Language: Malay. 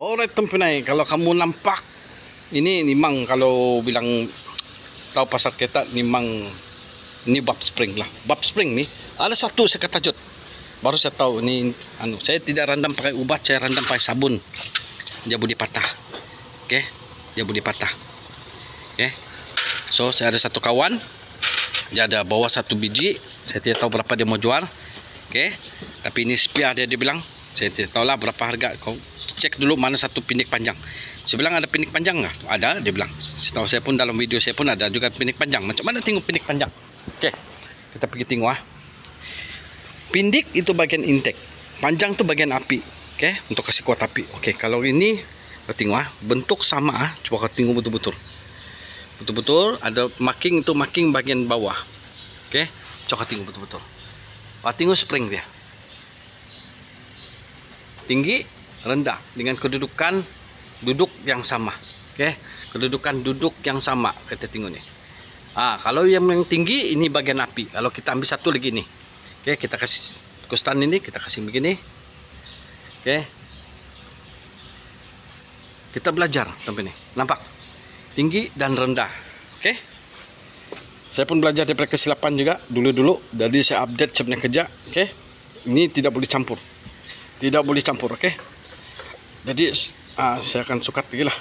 Alright Tempinay, kalau kamu nampak ini memang kalau bilang tahu pasar kita memang ini bab spring lah. Bab spring nih ada satu saya kata Jod. Baru saya tahu ini saya tidak rendam pakai ubat, saya rendam pakai sabun. Dia boleh patah. Oke, dia boleh patah. Oke. So saya ada satu kawan, dia ada bawa satu biji, saya tidak tahu berapa dia mau jual. Oke. Tapi ini spia dia bilang, saya tidak tahu lah berapa harga. Kau cek dulu mana satu pindik panjang. Saya bilang ada pindik panjang nggak? Ada, dia bilang. Setahu saya pun dalam video saya pun ada juga pindik panjang. Macam mana tengok pindik panjang? Oke, kita pergi tengok ah. Pindik itu bagian intake, panjang itu bagian api. Oke, untuk kasih kuat api. Oke, kalau ini kita tengok ah, bentuk sama ah. Coba kita tengok betul-betul. Betul-betul ada marking itu marking bagian bawah. Oke, coba tengok betul-betul. Tengok spring dia. Tinggi, rendah dengan kedudukan duduk yang sama. Oke, kedudukan duduk yang sama kita tengok nih. Kalau yang tinggi ini bagian api. Kalau kita ambil satu lagi nih. Oke, kita kasih kustan ini, kita kasih begini. Oke. Kita belajar sampai nih. Nampak? Tinggi dan rendah. Oke. Saya pun belajar daripada kesilapan juga dulu-dulu. Jadi saya update sebenarnya kerja. Oke. Ini tidak boleh campur. Tidak boleh campur, oke. Jadi saya akan sukat lagi lah.